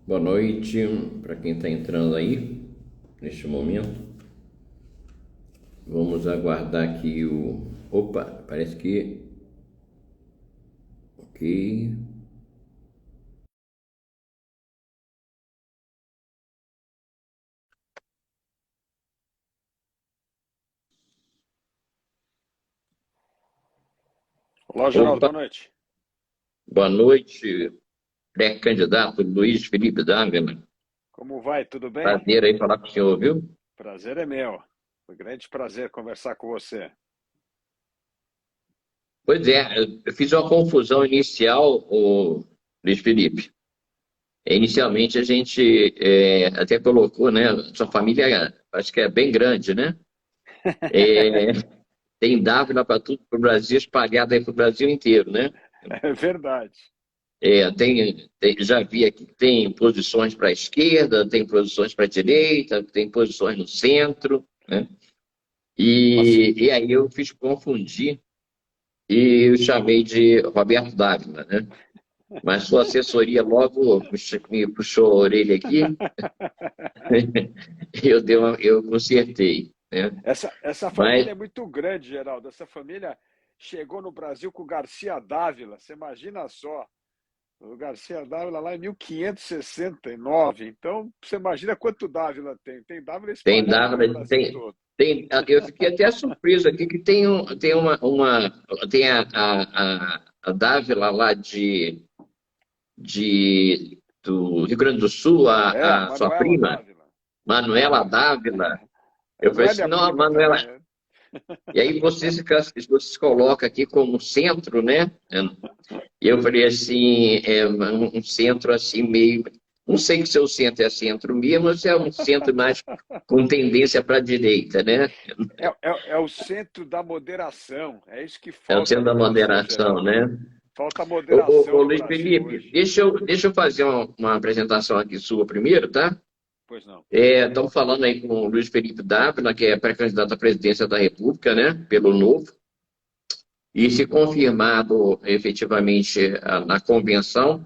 Boa noite para quem está entrando aí neste momento. Vamos aguardar aqui o. Opa, parece que. Ok. Olá, Geraldo, Opa, boa noite. boa noite, pré-candidato Luiz Felipe Dávila. Como vai? Tudo bem? Prazer aí falar com o senhor, viu? Prazer é meu. Foi um grande prazer conversar com você. Pois é, eu fiz uma confusão inicial, o Luiz Felipe. Inicialmente a gente até colocou, né? Sua família acho que é bem grande, né? É, tem Dávila para tudo para o Brasil, espalhada aí para o Brasil inteiro, né? É verdade. Já vi aqui que tem posições para a esquerda, tem posições para a direita, tem posições no centro, né? Mas, E aí eu fiz confundir e eu chamei de Roberto Dávila, né? Mas sua assessoria logo me puxou a orelha aqui, eu consertei, né? essa Mas família é muito grande, Geraldo. Essa família chegou no Brasil com o Garcia Dávila. Você imagina só. O Garcia Dávila lá em 1569. Então, você imagina quanto Dávila tem. Tem Dávila tem espalhado pelo Dávila, Brasil todo. eu fiquei até surpreso aqui que tem, tem a Dávila lá do Rio Grande do Sul, É, a a sua Manuela prima, Dávila. Manuela Dávila. Eu Ela não falei é assim, minha não, prima Manuela. também, né? E aí você se coloca aqui como centro, né? E eu falei assim, um centro assim meio. Não sei se o centro é centro mesmo, ou se é um centro mais com tendência para a direita, né? É o centro da moderação. É isso que É o falta centro no da Brasil, moderação, Geraldo. né? Falta moderação Ô, no Luiz Brasil Felipe, hoje. deixa eu fazer uma apresentação aqui sua primeiro, tá? Pois não. Estamos falando aí com o Luiz Felipe Dávila, que é pré-candidato à presidência da República, né? Pelo Novo. E se confirmado efetivamente na convenção,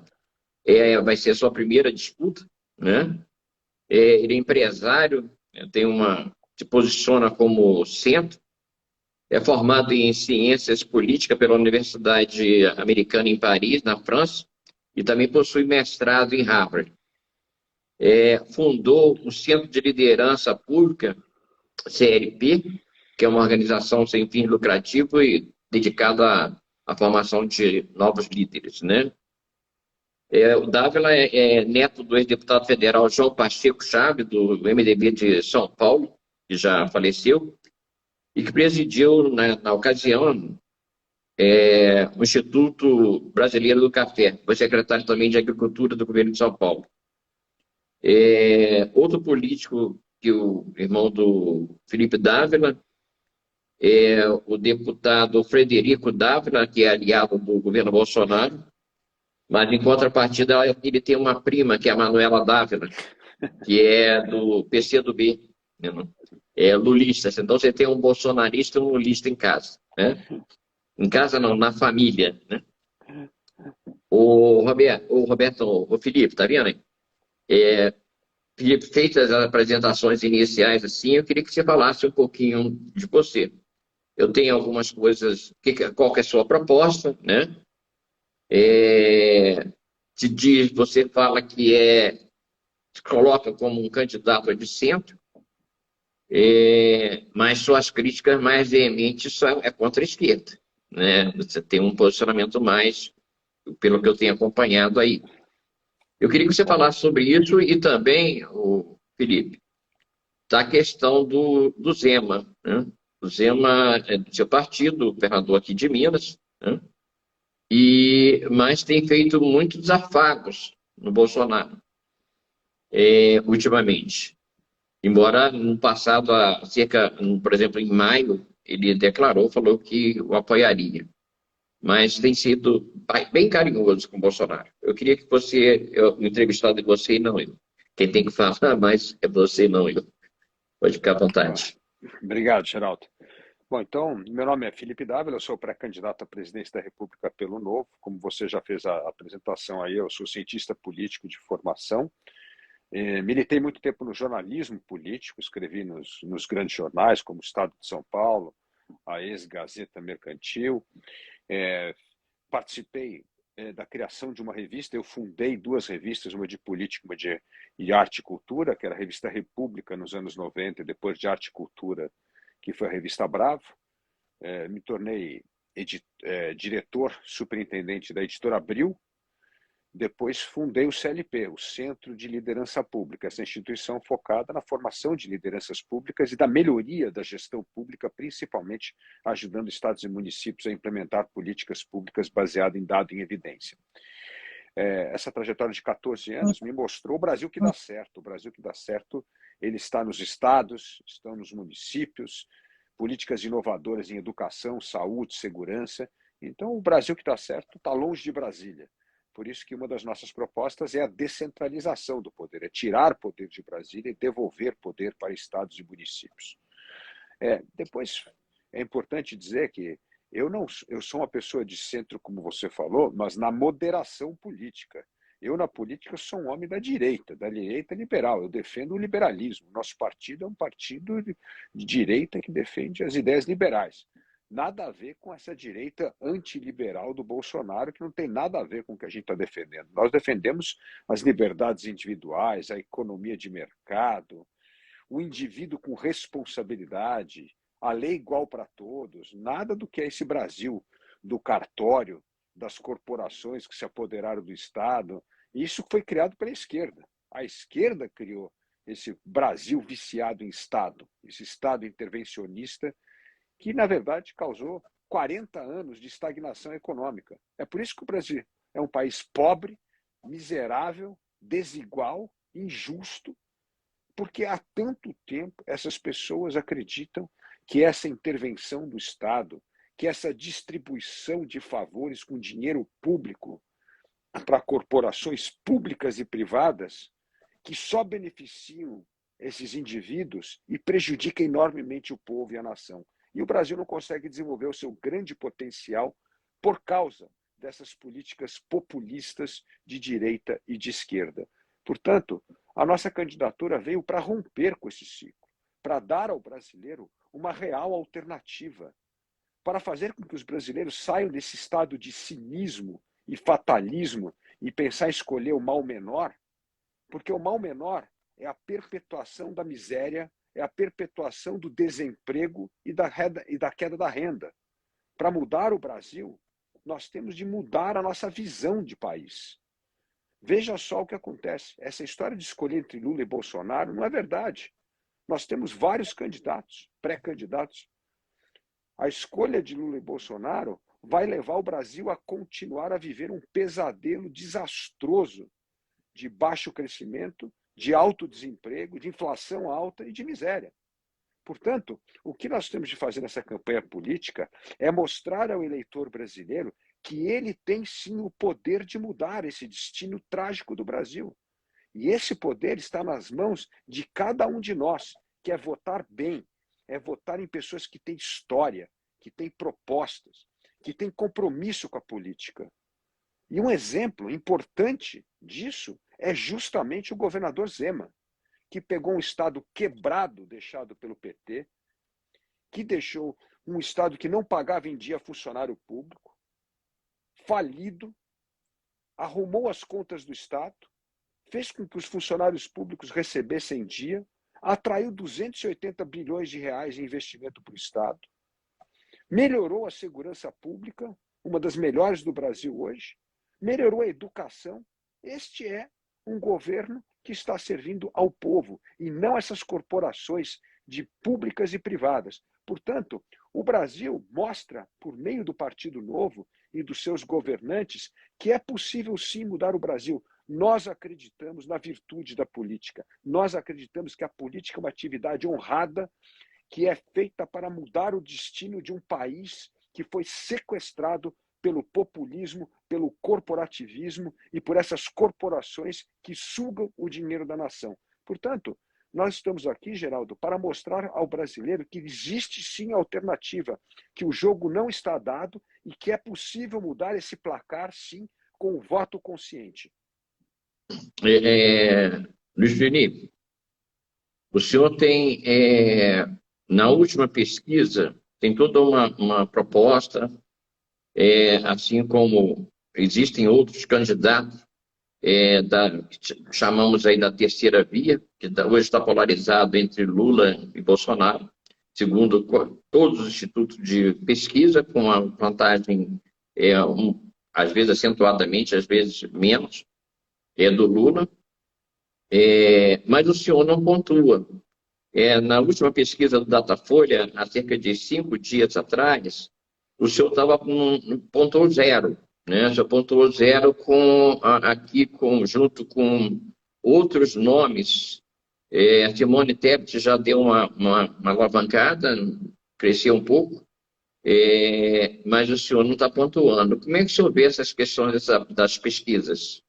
vai ser a sua primeira disputa, né? Ele é empresário, se posiciona como centro, é formado em ciências políticas pela Universidade Americana em Paris, na França, e também possui mestrado em Harvard. Fundou o Centro de Liderança Pública, CLP, que é uma organização sem fins lucrativos e dedicada à formação de novos líderes, né? O Dávila é neto do ex-deputado federal João Pacheco Chaves, do MDB de São Paulo, que já faleceu, e que presidiu, na ocasião, o Instituto Brasileiro do Café. Foi secretário também de Agricultura do governo de São Paulo. Outro político que o irmão do Felipe Dávila é o deputado Frederico Dávila, que é aliado do governo Bolsonaro, mas em contrapartida ele tem uma prima, que é a Manuela Dávila, que é do PCdoB, né? Lulista. Então você tem um bolsonarista e um lulista em casa, né? Em casa não, na família, né? O Felipe, tá vendo aí? Felipe, feitas as apresentações iniciais assim, eu queria que você falasse um pouquinho de você. Eu tenho algumas coisas, qual que é a sua proposta, né? Você fala que se coloca como um candidato de centro, mas suas críticas mais veementes é contra a esquerda, né? Você tem um posicionamento mais, pelo que eu tenho acompanhado aí. Eu queria que você Bom, falasse sobre isso e também, o Felipe, da questão do Zema, né? O Zema é do seu partido, o governador aqui de Minas, né? Mas tem feito muitos afagos no Bolsonaro, ultimamente. Embora no passado, por exemplo, em maio, ele falou que o apoiaria. Mas tem sido bem carinhoso com o Bolsonaro. Eu queria que o entrevistado de você e não eu. Quem tem que falar mais é você, não eu. Pode ficar à Bom, vontade. obrigado, Geraldo. Bom, então, meu nome é Felipe Dávila, eu sou pré-candidato à presidência da República pelo Novo. Como você já fez a apresentação aí, eu sou cientista político de formação. Militei muito tempo no jornalismo político, escrevi nos grandes jornais, como o Estado de São Paulo, a Ex-Gazeta Mercantil. Participei da criação de uma revista, eu fundei duas revistas, uma de política, uma de arte e cultura, que era a revista República nos anos 90, e depois de arte e cultura, que foi a revista Bravo. Me tornei diretor, superintendente da editora Abril. Depois fundei o CLP, o Centro de Liderança Pública, essa instituição focada na formação de lideranças públicas e da melhoria da gestão pública, principalmente ajudando estados e municípios a implementar políticas públicas baseadas em dado e em evidência. Essa trajetória de 14 anos me mostrou o Brasil que dá certo. O Brasil que dá certo, ele está nos estados, estão nos municípios, políticas inovadoras em educação, saúde, segurança. Então, o Brasil que dá certo está longe de Brasília. Por isso que uma das nossas propostas é a descentralização do poder, é tirar poder de Brasília e devolver poder para estados e municípios. Depois, é importante dizer que eu sou uma pessoa de centro, como você falou, mas na moderação política. Eu, na política, sou um homem da direita liberal. Eu defendo o liberalismo. Nosso partido é um partido de direita que defende as ideias liberais. Nada a ver com essa direita antiliberal do Bolsonaro, que não tem nada a ver com o que a gente está defendendo. Nós defendemos as liberdades individuais, a economia de mercado, o indivíduo com responsabilidade, a lei igual para todos, nada do que é esse Brasil do cartório, das corporações que se apoderaram do Estado. Isso foi criado pela esquerda. A esquerda criou esse Brasil viciado em Estado, esse Estado intervencionista que, na verdade, causou 40 anos de estagnação econômica. É por isso que o Brasil é um país pobre, miserável, desigual, injusto, porque há tanto tempo essas pessoas acreditam que essa intervenção do Estado, que essa distribuição de favores com dinheiro público para corporações públicas e privadas, que só beneficiam esses indivíduos e prejudicam enormemente o povo e a nação. E o Brasil não consegue desenvolver o seu grande potencial por causa dessas políticas populistas de direita e de esquerda. Portanto, a nossa candidatura veio para romper com esse ciclo, para dar ao brasileiro uma real alternativa, para fazer com que os brasileiros saiam desse estado de cinismo e fatalismo e pensar em escolher o mal menor, porque o mal menor é a perpetuação da miséria, é a perpetuação do desemprego e da queda da renda. Para mudar o Brasil, nós temos de mudar a nossa visão de país. Veja só o que acontece. Essa história de escolher entre Lula e Bolsonaro não é verdade. Nós temos vários candidatos, pré-candidatos. A escolha de Lula e Bolsonaro vai levar o Brasil a continuar a viver um pesadelo desastroso de baixo crescimento, de alto desemprego, de inflação alta e de miséria. Portanto, o que nós temos de fazer nessa campanha política é mostrar ao eleitor brasileiro que ele tem sim o poder de mudar esse destino trágico do Brasil. E esse poder está nas mãos de cada um de nós, que é votar bem, é votar em pessoas que têm história, que têm propostas, que têm compromisso com a política. E um exemplo importante disso é justamente o governador Zema, que pegou um estado quebrado deixado pelo PT, que deixou um estado que não pagava em dia funcionário público, falido, arrumou as contas do estado, fez com que os funcionários públicos recebessem em dia, atraiu 280 bilhões de reais em investimento para o estado, melhorou a segurança pública, uma das melhores do Brasil hoje, melhorou a educação. Este é um governo que está servindo ao povo e não essas corporações de públicas e privadas. Portanto, o Brasil mostra, por meio do Partido Novo e dos seus governantes, que é possível sim mudar o Brasil. Nós acreditamos na virtude da política. Nós acreditamos que a política é uma atividade honrada, que é feita para mudar o destino de um país que foi sequestrado pelo populismo, pelo corporativismo e por essas corporações que sugam o dinheiro da nação. Portanto, Nós estamos aqui, Geraldo, para mostrar ao brasileiro que existe sim alternativa, que o jogo não está dado e que é possível mudar esse placar, sim, com o voto consciente. Luiz Felipe, o senhor tem, na última pesquisa, tem toda uma proposta, assim como existem outros candidatos, que chamamos aí da terceira via, que hoje está polarizado entre Lula e Bolsonaro, segundo todos os institutos de pesquisa, com a vantagem, às vezes acentuadamente, às vezes menos, do Lula. Mas o senhor não pontua. Na última pesquisa do Datafolha, há cerca de 5 dias atrás, o senhor estava pontuou zero, né? O senhor pontuou zero junto com outros nomes. A Simone Tebet já deu uma alavancada, cresceu um pouco, mas o senhor não está pontuando. Como é que o senhor vê essas questões das pesquisas?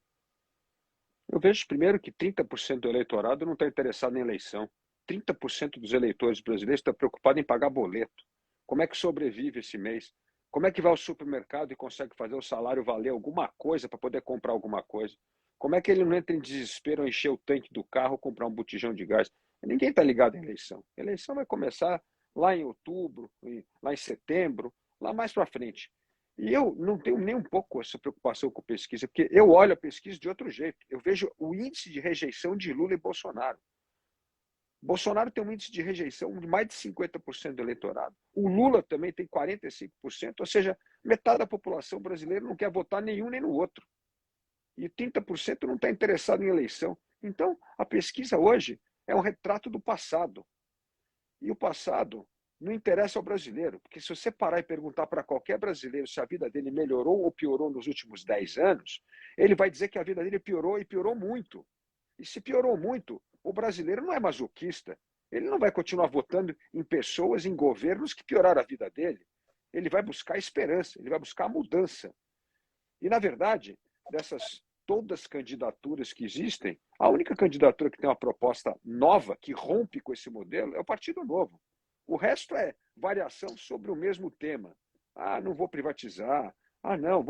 Eu vejo primeiro que 30% do eleitorado não está interessado em eleição. 30% dos eleitores brasileiros estão preocupados em pagar boleto. Como é que sobrevive esse mês? Como é que vai ao supermercado e consegue fazer o salário valer alguma coisa para poder comprar alguma coisa? Como é que ele não entra em desespero ao encher o tanque do carro ou comprar um botijão de gás? Ninguém está ligado em eleição. A eleição vai começar lá em outubro, lá em setembro, lá mais para frente. E eu não tenho nem um pouco essa preocupação com pesquisa, porque eu olho a pesquisa de outro jeito. Eu vejo o índice de rejeição de Lula e Bolsonaro. Bolsonaro tem um índice de rejeição de mais de 50% do eleitorado. O Lula também tem 45%, ou seja, metade da população brasileira não quer votar nenhum nem no outro. E 30% não está interessado em eleição. Então, a pesquisa hoje é um retrato do passado. E o passado não interessa ao brasileiro, porque se você parar e perguntar para qualquer brasileiro se a vida dele melhorou ou piorou nos últimos 10 anos, ele vai dizer que a vida dele piorou e piorou muito. E se piorou muito, o brasileiro não é masoquista. Ele não vai continuar votando em pessoas, em governos que pioraram a vida dele. Ele vai buscar esperança, ele vai buscar mudança. E, na verdade, dessas todas as candidaturas que existem, a única candidatura que tem uma proposta nova, que rompe com esse modelo, é o Partido Novo. O resto é variação sobre o mesmo tema. Ah, não vou privatizar. Ah, não,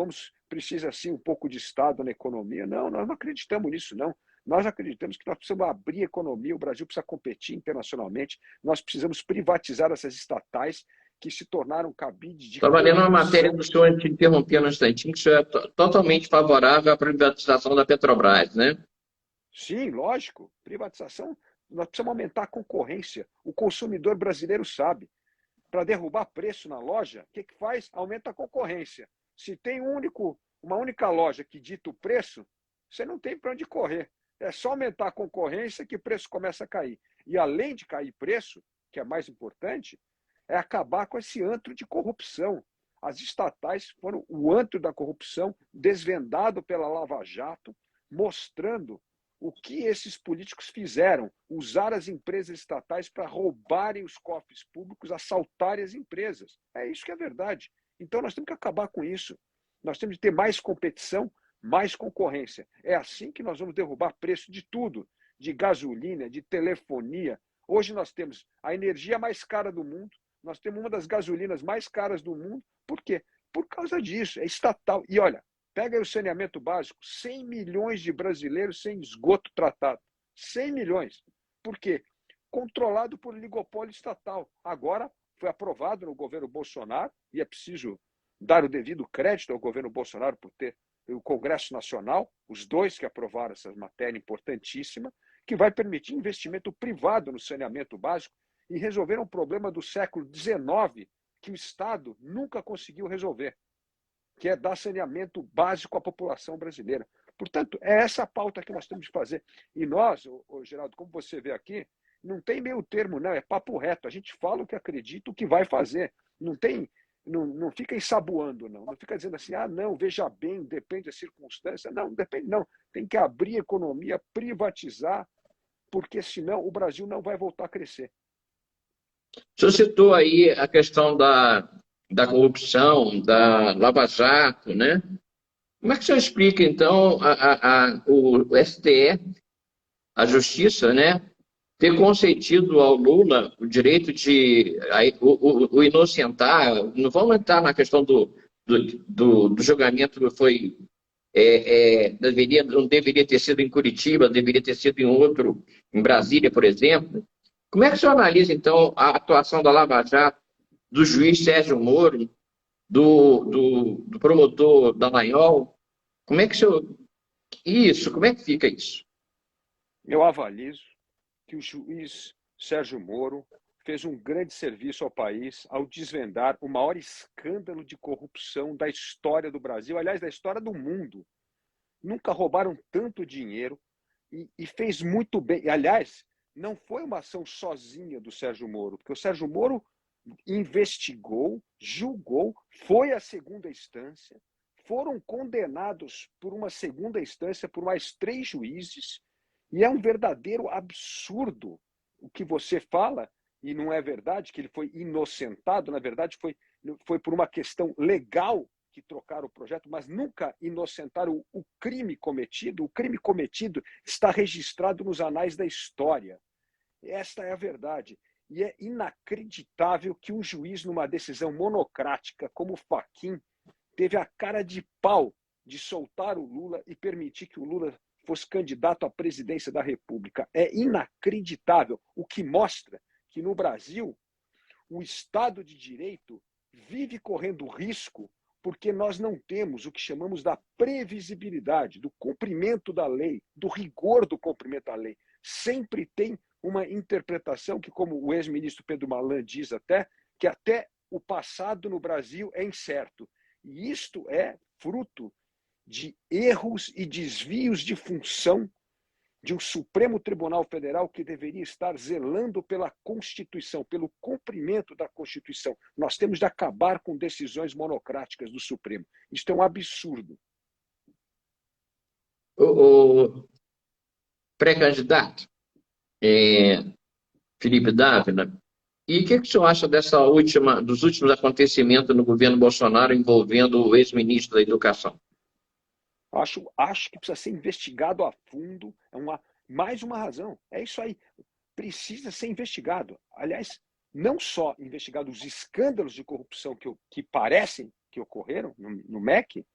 precisa sim um pouco de Estado na economia. Não, nós não acreditamos nisso, não. Nós acreditamos que nós precisamos abrir a economia, o Brasil precisa competir internacionalmente, nós precisamos privatizar essas estatais que se tornaram cabide de Estava lendo uma matéria corrupção. do senhor, te interrompendo um instantinho, que o senhor é totalmente favorável à privatização da Petrobras, né? Sim, lógico, privatização, nós precisamos aumentar a concorrência. O consumidor brasileiro sabe. Para derrubar preço na loja, o que faz? Aumenta a concorrência. Se tem uma única loja que dita o preço, você não tem para onde correr. É só aumentar a concorrência que o preço começa a cair. E além de cair preço, que é mais importante, é acabar com esse antro de corrupção. As estatais foram o antro da corrupção, desvendado pela Lava Jato, mostrando o que esses políticos fizeram, usar as empresas estatais para roubarem os cofres públicos, assaltarem as empresas. É isso que é verdade. Então nós temos que acabar com isso. Nós temos que ter mais competição, mais concorrência. É assim que nós vamos derrubar preço de tudo, de gasolina, de telefonia. Hoje nós temos a energia mais cara do mundo, nós temos uma das gasolinas mais caras do mundo. Por quê? Por causa disso, é estatal. E olha, pega aí o saneamento básico, 100 milhões de brasileiros sem esgoto tratado. 100 milhões. Por quê? Controlado por oligopólio estatal. Agora foi aprovado no governo Bolsonaro, e é preciso dar o devido crédito ao governo Bolsonaro por ter o Congresso Nacional, os dois que aprovaram essa matéria importantíssima, que vai permitir investimento privado no saneamento básico e resolver um problema do século XIX que o Estado nunca conseguiu resolver, que é dar saneamento básico à população brasileira. Portanto, é essa a pauta que nós temos de fazer. E nós, Geraldo, como você vê aqui, não tem meio termo, não, é papo reto. A gente fala o que acredita, o que vai fazer. Não fica ensaboando, não. Não fica dizendo assim, ah, não, veja bem, depende da circunstância. Não, não depende, não. Tem que abrir a economia, privatizar, porque senão o Brasil não vai voltar a crescer. O senhor citou aí a questão da corrupção, da Lava Jato, né? Como é que o senhor explica, então, o STF, a Justiça, né? ter concedido ao Lula o direito de o inocentar, não vamos entrar na questão do julgamento que foi, não deveria ter sido em Curitiba, deveria ter sido em outro, em Brasília, por exemplo. Como é que o senhor analisa, então, a atuação da Lava Jato, do juiz Sérgio Moro, do promotor Dallagnol? Como é que o senhor... Isso, como é que fica isso? Eu avalizo que o juiz Sérgio Moro fez um grande serviço ao país ao desvendar o maior escândalo de corrupção da história do Brasil, aliás, da história do mundo. Nunca roubaram tanto dinheiro e fez muito bem. E, aliás, não foi uma ação sozinha do Sérgio Moro, porque o Sérgio Moro investigou, julgou, foi à segunda instância, foram condenados por uma segunda instância por mais 3 juízes, e é um verdadeiro absurdo o que você fala, e não é verdade que ele foi inocentado, na verdade foi por uma questão legal que trocaram o projeto, mas nunca inocentaram o crime cometido. O crime cometido está registrado nos anais da história. Esta é a verdade. E é inacreditável que um juiz, numa decisão monocrática como o Fachin, teve a cara de pau de soltar o Lula e permitir que o Lula fosse candidato à presidência da República. É inacreditável, o que mostra que no Brasil o Estado de Direito vive correndo risco porque nós não temos o que chamamos da previsibilidade, do cumprimento da lei, do rigor do cumprimento da lei. Sempre tem uma interpretação que, como o ex-ministro Pedro Malan diz até, que até o passado no Brasil é incerto. E isto é fruto de erros e desvios de função de um Supremo Tribunal Federal que deveria estar zelando pela Constituição, pelo cumprimento da Constituição. Nós temos de acabar com decisões monocráticas do Supremo. Isto é um absurdo. O pré-candidato, Felipe Dávila, e o que o senhor acha dos últimos acontecimentos no governo Bolsonaro envolvendo o ex-ministro da Educação? Acho que precisa ser investigado a fundo. Mais uma razão. É isso aí. Precisa ser investigado. Aliás, não só investigado os escândalos de corrupção que parecem que ocorreram no MEC,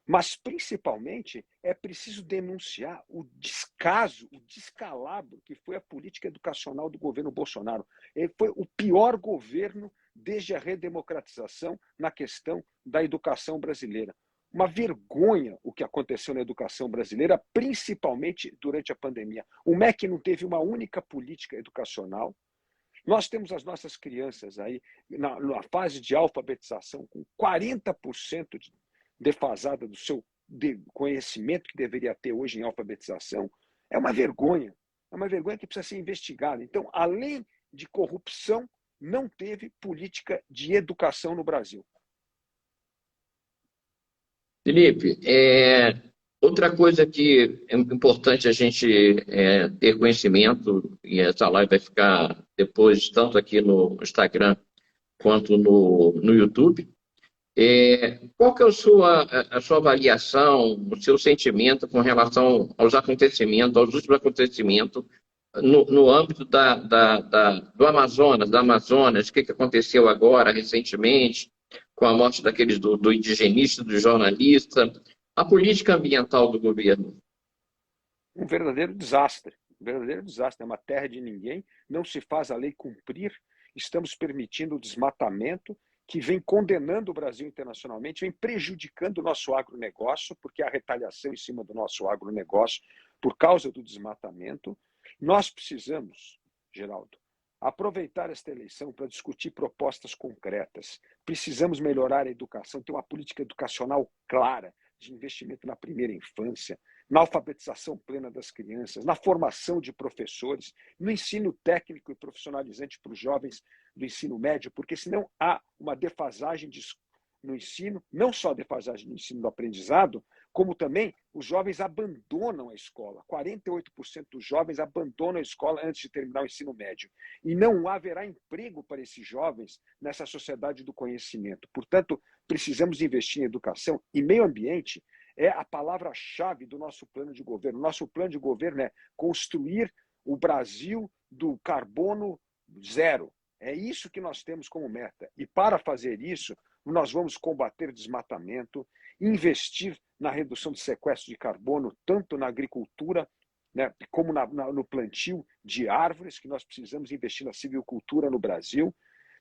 mas principalmente é preciso denunciar o descaso, o descalabro que foi a política educacional do governo Bolsonaro. Ele foi o pior governo desde a redemocratização na questão da educação brasileira. Uma vergonha o que aconteceu na educação brasileira, principalmente durante a pandemia. O MEC não teve uma única política educacional. Nós temos as nossas crianças aí na fase de alfabetização com 40% defasada do seu conhecimento que deveria ter hoje em alfabetização. É uma vergonha que precisa ser investigada. Então, além de corrupção, não teve política de educação no Brasil. Felipe, outra coisa que é importante a gente ter conhecimento, e essa live vai ficar depois, tanto aqui no Instagram quanto no YouTube, qual que é a sua avaliação, o seu sentimento com relação aos acontecimentos, aos últimos acontecimentos no âmbito do Amazonas, o que aconteceu agora, recentemente, com a morte do indigenista, do jornalista, a política ambiental do governo? Um verdadeiro desastre. É uma terra de ninguém, não se faz a lei cumprir, estamos permitindo o desmatamento, que vem condenando o Brasil internacionalmente, vem prejudicando o nosso agronegócio, porque há retaliação em cima do nosso agronegócio por causa do desmatamento. Nós precisamos, Geraldo, aproveitar esta eleição para discutir propostas concretas. Precisamos melhorar a educação, ter uma política educacional clara de investimento na primeira infância, na alfabetização plena das crianças, na formação de professores, no ensino técnico e profissionalizante para os jovens do ensino médio, porque senão há uma defasagem no ensino, não só defasagem no ensino do aprendizado, como também os jovens abandonam a escola. 48% dos jovens abandonam a escola antes de terminar o ensino médio. E não haverá emprego para esses jovens nessa sociedade do conhecimento. Portanto, precisamos investir em educação e meio ambiente é a palavra-chave do nosso plano de governo. Nosso plano de governo é construir o Brasil do carbono zero. É isso que nós temos como meta. E para fazer isso, nós vamos combater desmatamento, investir na redução de sequestro de carbono, tanto na agricultura, né, como no plantio de árvores, que nós precisamos investir na silvicultura no Brasil.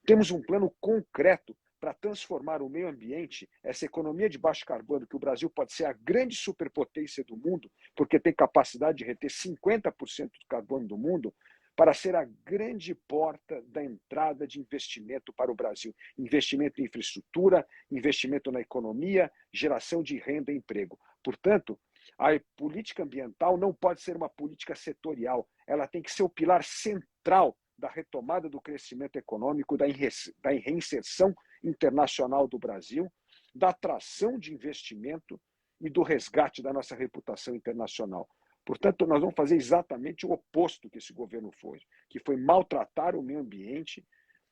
Temos um plano concreto para transformar o meio ambiente, essa economia de baixo carbono, que o Brasil pode ser a grande superpotência do mundo, porque tem capacidade de reter 50% do carbono do mundo, para ser a grande porta da entrada de investimento para o Brasil. Investimento em infraestrutura, investimento na economia, geração de renda e emprego. Portanto, a política ambiental não pode ser uma política setorial, ela tem que ser o pilar central da retomada do crescimento econômico, da reinserção internacional do Brasil, da atração de investimento e do resgate da nossa reputação internacional. Portanto, nós vamos fazer exatamente o oposto que esse governo fez, que foi maltratar o meio ambiente,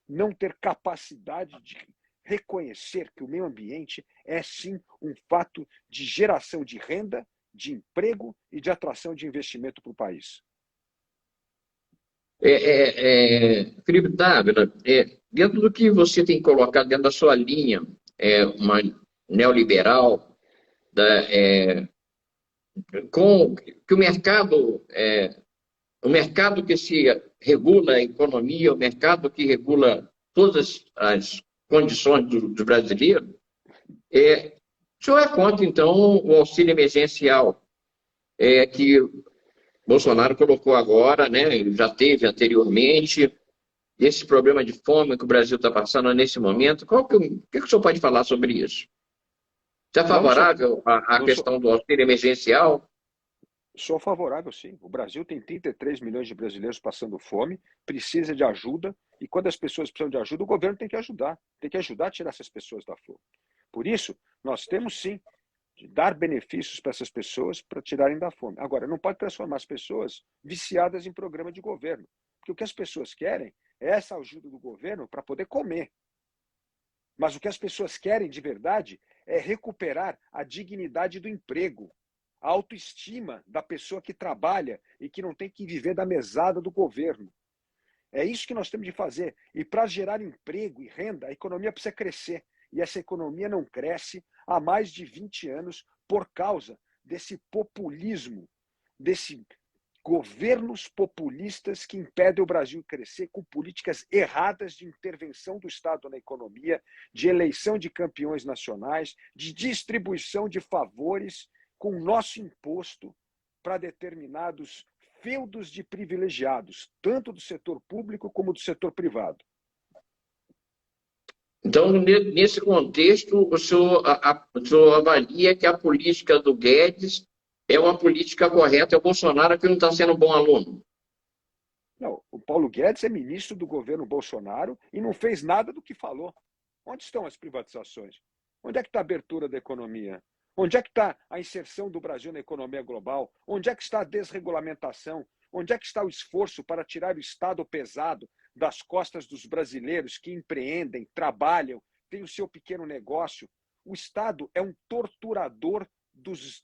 não ter capacidade de reconhecer que o meio ambiente é sim um fato de geração de renda, de emprego e de atração de investimento para o país. Felipe Dávila, dentro do que você tem colocado dentro da sua linha, uma neoliberal, com que o mercado que se regula a economia, o mercado que regula todas as condições do brasileiro, o senhor é contra, então, o auxílio emergencial que Bolsonaro colocou agora, né? Ele já teve anteriormente, esse problema de fome que o Brasil está passando nesse momento. O que o senhor pode falar sobre isso? Você é favorável à questão do auxílio emergencial? Sou favorável, sim. O Brasil tem 33 milhões de brasileiros passando fome, precisa de ajuda, e quando as pessoas precisam de ajuda, o governo tem que ajudar a tirar essas pessoas da fome. Por isso, nós temos sim de dar benefícios para essas pessoas para tirarem da fome. Agora, não pode transformar as pessoas viciadas em programa de governo, porque o que as pessoas querem é essa ajuda do governo para poder comer. Mas o que as pessoas querem de verdade é recuperar a dignidade do emprego, a autoestima da pessoa que trabalha e que não tem que viver da mesada do governo. É isso que nós temos de fazer. E para gerar emprego e renda, a economia precisa crescer. E essa economia não cresce há mais de 20 anos por causa desse populismo, desse governos populistas que impedem o Brasil crescer com políticas erradas de intervenção do Estado na economia, de eleição de campeões nacionais, de distribuição de favores com o nosso imposto para determinados feudos de privilegiados, tanto do setor público como do setor privado. Então, nesse contexto, o senhor avalia que a política do Guedes é uma política correta, é o Bolsonaro que não está sendo um bom aluno? Não, o Paulo Guedes é ministro do governo Bolsonaro e não fez nada do que falou. Onde estão as privatizações? Onde é que está a abertura da economia? Onde é que está a inserção do Brasil na economia global? Onde é que está a desregulamentação? Onde é que está o esforço para tirar o Estado pesado das costas dos brasileiros que empreendem, trabalham, têm o seu pequeno negócio? O Estado é um torturador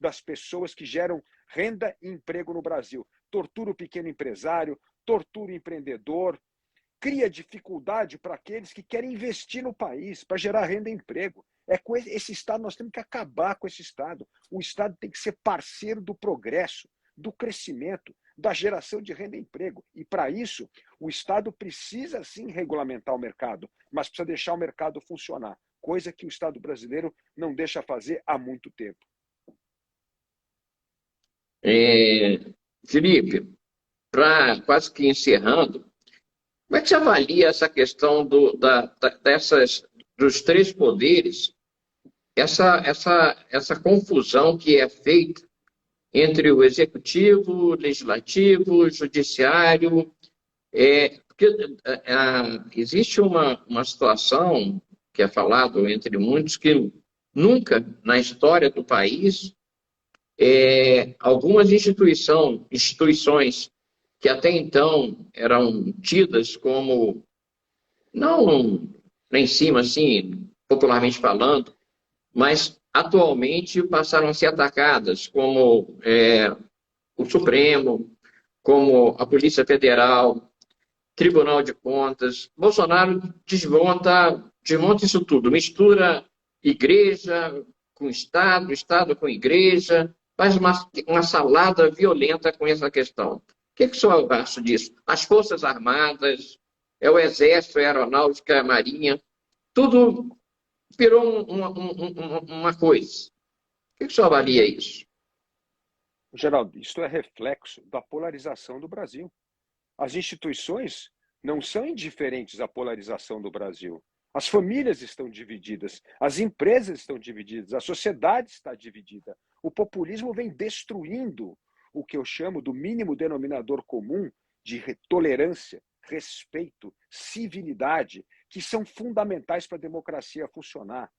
das pessoas que geram renda e emprego no Brasil. Tortura o pequeno empresário, tortura o empreendedor, cria dificuldade para aqueles que querem investir no país, para gerar renda e emprego. É com esse Estado, nós temos que acabar com esse Estado. O Estado tem que ser parceiro do progresso, do crescimento, da geração de renda e emprego. E, para isso, o Estado precisa, sim, regulamentar o mercado, mas precisa deixar o mercado funcionar, coisa que o Estado brasileiro não deixa fazer há muito tempo. Felipe, para quase que encerrando, como é que você avalia essa questão dos três poderes, essa confusão que é feita entre o executivo, o legislativo, o judiciário? Porque existe uma situação que é falado entre muitos que nunca na história do país algumas instituições que até então eram tidas como, não lá em cima, assim, popularmente falando, mas atualmente passaram a ser atacadas, como o Supremo, como a Polícia Federal, Tribunal de Contas. Bolsonaro desmonta isso tudo, mistura igreja com Estado, Estado com igreja, faz uma salada violenta com essa questão. O que o senhor acha disso? As Forças Armadas, é o Exército, é a Aeronáutica, é a Marinha, tudo virou uma coisa. O que o senhor avalia isso? Geraldo, isso é reflexo da polarização do Brasil. As instituições não são indiferentes à polarização do Brasil. As famílias estão divididas, as empresas estão divididas, a sociedade está dividida. O populismo vem destruindo o que eu chamo do mínimo denominador comum de tolerância, respeito, civilidade, que são fundamentais para a democracia funcionar,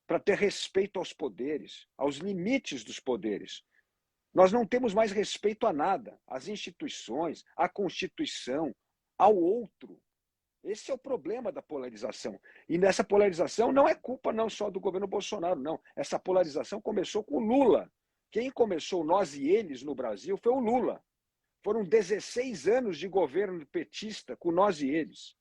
para ter respeito aos poderes, aos limites dos poderes. Nós não temos mais respeito a nada, às instituições, à Constituição, ao outro. Esse é o problema da polarização. E nessa polarização não é culpa não só do governo Bolsonaro, não. Essa polarização começou com o Lula. Quem começou nós e eles no Brasil foi o Lula. Foram 16 anos de governo petista com nós e eles.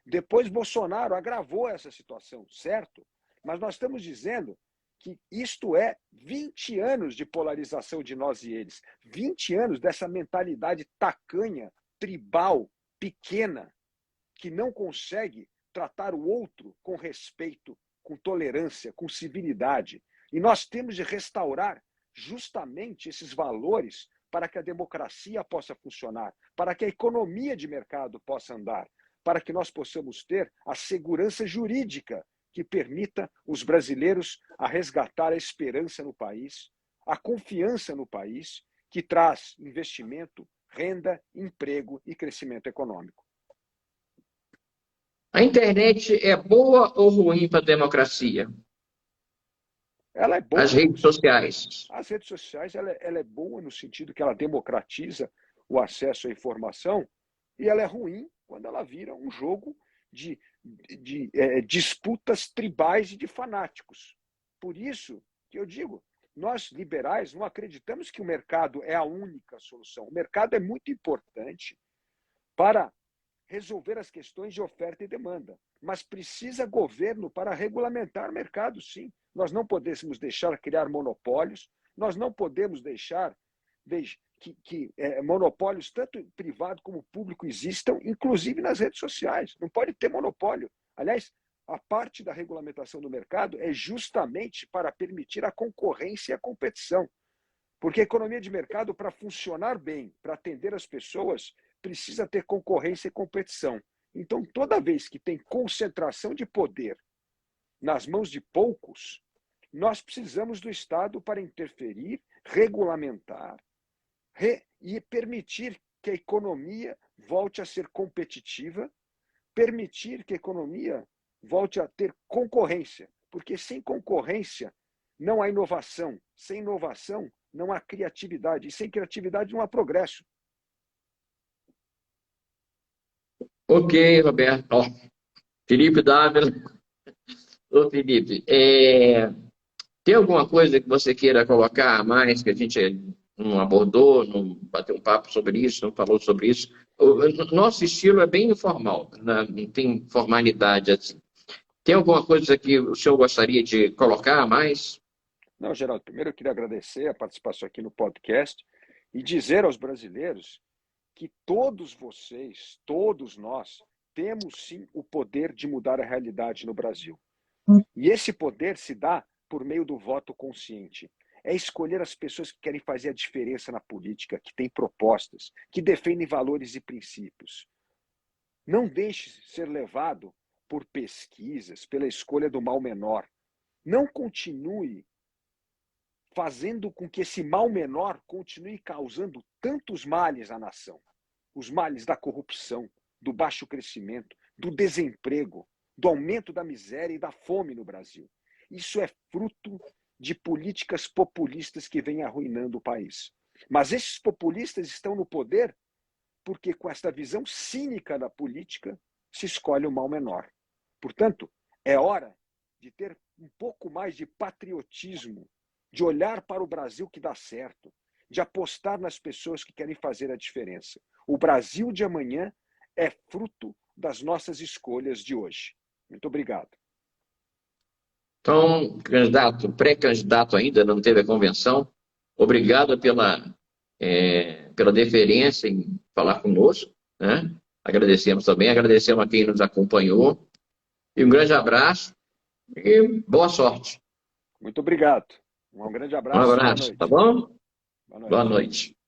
Depois Bolsonaro agravou essa situação, certo? Mas nós estamos dizendo que isto é 20 anos de polarização de nós e eles. 20 anos dessa mentalidade tacanha, tribal, pequena, que não consegue tratar o outro com respeito, com tolerância, com civilidade. E nós temos de restaurar justamente esses valores para que a democracia possa funcionar, para que a economia de mercado possa andar, para que nós possamos ter a segurança jurídica que permita os brasileiros a resgatar a esperança no país, a confiança no país, que traz investimento, renda, emprego e crescimento econômico. A internet é boa ou ruim para a democracia? Ela é boa. As redes sociais. As redes sociais ela é boa no sentido que ela democratiza o acesso à informação e ela é ruim quando ela vira um jogo de disputas tribais e de fanáticos. Por isso que eu digo, nós liberais não acreditamos que o mercado é a única solução. O mercado é muito importante para resolver as questões de oferta e demanda, mas precisa governo para regulamentar o mercado, sim. Nós não podemos deixar criar monopólios, nós não podemos deixar que monopólios, tanto privado como público, existam, inclusive nas redes sociais. Não pode ter monopólio. Aliás, a parte da regulamentação do mercado é justamente para permitir a concorrência e a competição. Porque a economia de mercado, para funcionar bem, para atender as pessoas, precisa ter concorrência e competição. Então, toda vez que tem concentração de poder nas mãos de poucos, nós precisamos do Estado para interferir, regulamentar e permitir que a economia volte a ser competitiva, permitir que a economia volte a ter concorrência, porque sem concorrência não há inovação, sem inovação não há criatividade, e sem criatividade não há progresso. Ok, Roberto. Ó, Felipe Dávila. Ô, Felipe, tem alguma coisa que você queira colocar a mais que a gente não abordou, não bateu um papo sobre isso, não falou sobre isso? O nosso estilo é bem informal, né? Não tem formalidade assim. Tem alguma coisa que o senhor gostaria de colocar a mais? Não, Geraldo, primeiro eu queria agradecer a participação aqui no podcast e dizer aos brasileiros que todos vocês, todos nós, temos sim o poder de mudar a realidade no Brasil. E esse poder se dá por meio do voto consciente. É escolher as pessoas que querem fazer a diferença na política, que têm propostas, que defendem valores e princípios. Não deixe ser levado por pesquisas, pela escolha do mal menor. Não continue fazendo com que esse mal menor continue causando tantos males à nação. Os males da corrupção, do baixo crescimento, do desemprego, do aumento da miséria e da fome no Brasil. Isso é fruto de políticas populistas que vêm arruinando o país. Mas esses populistas estão no poder porque, com esta visão cínica da política, se escolhe o mal menor. Portanto, é hora de ter um pouco mais de patriotismo, de olhar para o Brasil que dá certo, de apostar nas pessoas que querem fazer a diferença. O Brasil de amanhã é fruto das nossas escolhas de hoje. Muito obrigado. Então, candidato, pré-candidato ainda, não teve a convenção, obrigado pela deferência em falar conosco, né? Agradecemos também, agradecemos a quem nos acompanhou, e um grande abraço e boa sorte. Muito obrigado. Um grande Um abraço. Boa abraço, tá noite. bom? Boa Boa noite. noite.